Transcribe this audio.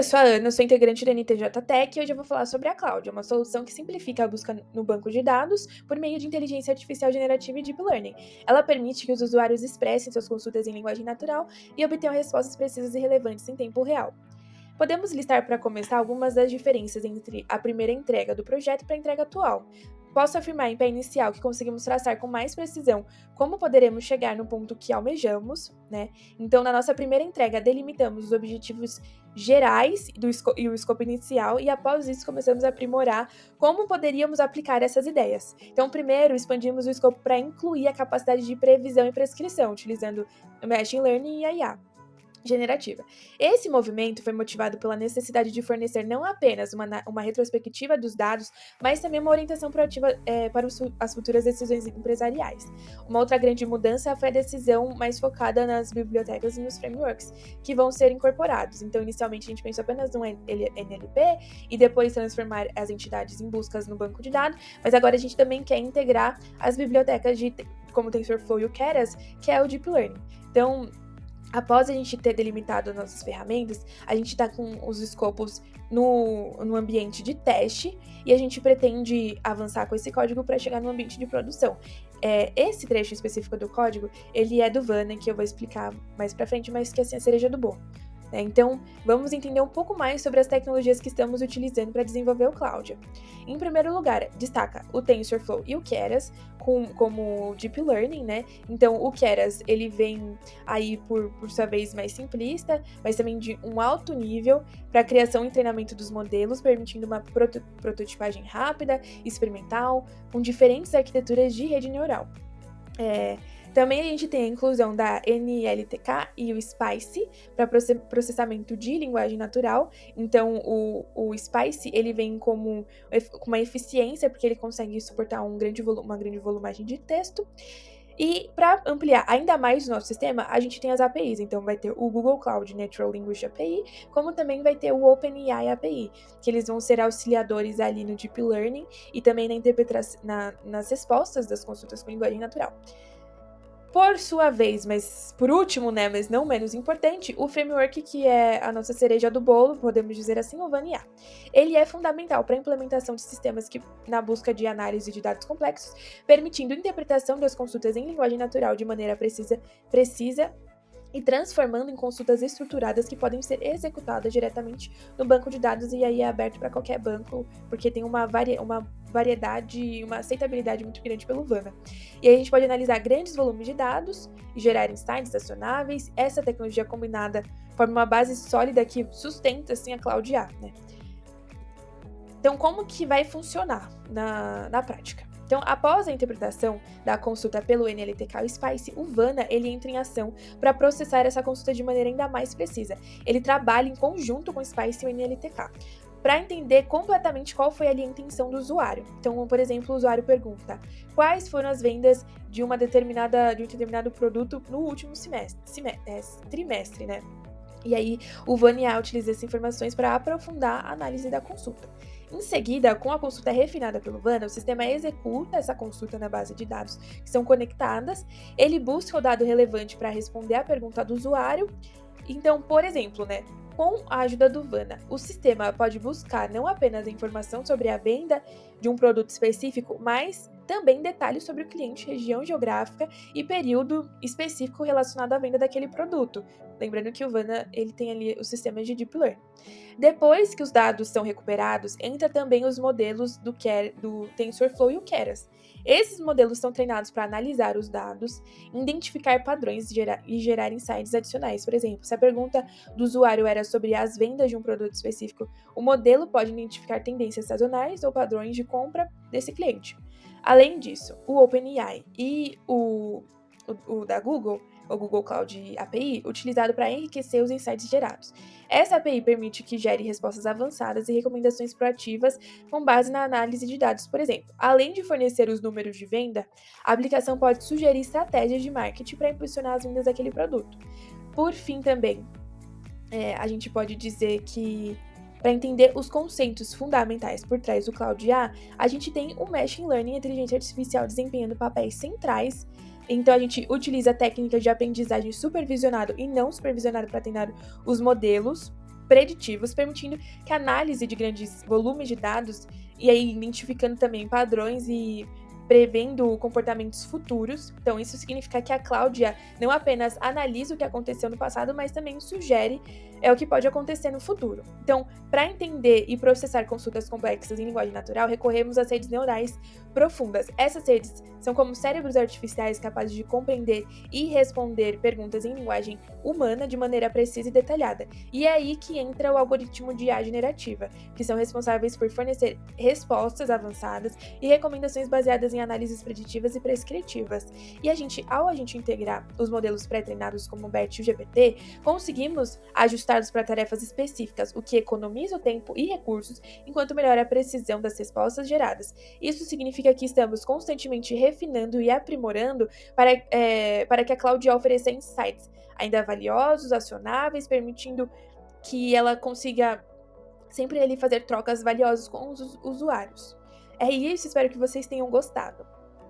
Eu sou a Ana, sou integrante da NTJ Tech e hoje eu vou falar sobre a Cloud, uma solução que simplifica a busca no banco de dados por meio de inteligência artificial generativa e deep learning. Ela permite que os usuários expressem suas consultas em linguagem natural e obtenham respostas precisas e relevantes em tempo real. Podemos listar para começar algumas das diferenças entre a primeira entrega do projeto para a entrega atual. Posso afirmar em pé inicial que conseguimos traçar com mais precisão como poderemos chegar no ponto que almejamos, né? Então, na nossa primeira entrega, delimitamos os objetivos gerais e o escopo inicial, e após isso começamos a aprimorar como poderíamos aplicar essas ideias. Então, primeiro, expandimos o escopo para incluir a capacidade de previsão e prescrição, utilizando o Machine Learning e a IA generativa. Esse movimento foi motivado pela necessidade de fornecer não apenas uma retrospectiva dos dados, mas também uma orientação proativa para as futuras decisões empresariais. Uma outra grande mudança foi a decisão mais focada nas bibliotecas e nos frameworks que vão ser incorporados. Então, inicialmente, a gente pensou apenas no NLP e depois transformar as entidades em buscas no banco de dados, mas agora a gente também quer integrar as bibliotecas como TensorFlow e o Keras, que é o Deep Learning. Então, após a gente ter delimitado nossas ferramentas, a gente está com os escopos no ambiente de teste e a gente pretende avançar com esse código para chegar no ambiente de produção. Esse trecho específico do código, ele é do Vana, que eu vou explicar mais para frente, mas que assim é a cereja do bolo. Então, vamos entender um pouco mais sobre as tecnologias que estamos utilizando para desenvolver o Cláudia. Em primeiro lugar, destaca o TensorFlow e o Keras como Deep Learning, né? Então, o Keras, ele vem aí por sua vez mais simplista, mas também de um alto nível para a criação e treinamento dos modelos, permitindo uma prototipagem rápida, experimental, com diferentes arquiteturas de rede neural. Também a gente tem a inclusão da NLTK e o SPICE para processamento de linguagem natural. Então, o SPICE ele vem com uma eficiência, porque ele consegue suportar uma grande volumagem de texto. E para ampliar ainda mais o nosso sistema, a gente tem as APIs. Então, vai ter o Google Cloud Natural Language API, como também vai ter o OpenAI API, que eles vão ser auxiliadores ali no Deep Learning e também nas respostas das consultas com linguagem natural. Por sua vez, mas por último, né, mas não menos importante, o framework que é a nossa cereja do bolo, podemos dizer assim, o VanIA. Ele é fundamental para a implementação de sistemas na busca de análise de dados complexos, permitindo interpretação das consultas em linguagem natural de maneira precisa e transformando em consultas estruturadas que podem ser executadas diretamente no banco de dados, e aí é aberto para qualquer banco, porque tem uma variedade, uma aceitabilidade muito grande pelo Vana. E aí a gente pode analisar grandes volumes de dados e gerar insights acionáveis. Essa tecnologia combinada forma uma base sólida que sustenta assim a Cloud IA, né? Então, como que vai funcionar na prática? Então, após a interpretação da consulta pelo NLTK e o SPICE, o Vana ele entra em ação para processar essa consulta de maneira ainda mais precisa. Ele trabalha em conjunto com o SPICE e o NLTK para entender completamente qual foi ali a intenção do usuário. Então, por exemplo, o usuário pergunta quais foram as vendas de um determinado produto no último trimestre, né? E aí, o VanIA utiliza essas informações para aprofundar a análise da consulta. Em seguida, com a consulta refinada pelo Vana, o sistema executa essa consulta na base de dados que são conectadas, ele busca o dado relevante para responder à pergunta do usuário. Então, por exemplo, né, com a ajuda do Vana, o sistema pode buscar não apenas a informação sobre a venda de um produto específico, mas também detalhes sobre o cliente, região geográfica e período específico relacionado à venda daquele produto. Lembrando que o Vana ele tem ali o sistema de Deep Learning. Depois que os dados são recuperados, entra também os modelos do TensorFlow e o Keras. Esses modelos são treinados para analisar os dados, identificar padrões e gerar insights adicionais. Por exemplo, se a pergunta do usuário era sobre as vendas de um produto específico, o modelo pode identificar tendências sazonais ou padrões de compra desse cliente. Além disso, o OpenAI e o da Google, o Google Cloud API, utilizado para enriquecer os insights gerados. Essa API permite que gere respostas avançadas e recomendações proativas com base na análise de dados. Por exemplo, além de fornecer os números de venda, a aplicação pode sugerir estratégias de marketing para impulsionar as vendas daquele produto. Por fim, também, a gente pode dizer que para entender os conceitos fundamentais por trás do Cloud IA, a gente tem o Machine Learning e a inteligência artificial desempenhando papéis centrais. Então, a gente utiliza técnicas de aprendizagem supervisionado e não supervisionado para treinar os modelos. preditivos, permitindo que a análise de grandes volumes de dados, e aí identificando também padrões e prevendo comportamentos futuros. Então, isso significa que a Cláudia não apenas analisa o que aconteceu no passado, mas também sugere o que pode acontecer no futuro. Então, para entender e processar consultas complexas em linguagem natural, recorremos às redes neurais profundas. Essas redes são como cérebros artificiais capazes de compreender e responder perguntas em linguagem humana de maneira precisa e detalhada. E é aí que entra o algoritmo de IA generativa, que são responsáveis por fornecer respostas avançadas e recomendações baseadas em análises preditivas e prescritivas. E ao a gente integrar os modelos pré-treinados como o BERT e o GPT, conseguimos ajustados para tarefas específicas, o que economiza o tempo e recursos, enquanto melhora a precisão das respostas geradas. Isso significa que estamos constantemente refinando e aprimorando para que a Cláudia ofereça insights ainda valiosos, acionáveis, permitindo que ela consiga sempre ali fazer trocas valiosas com os usuários. É isso, espero que vocês tenham gostado.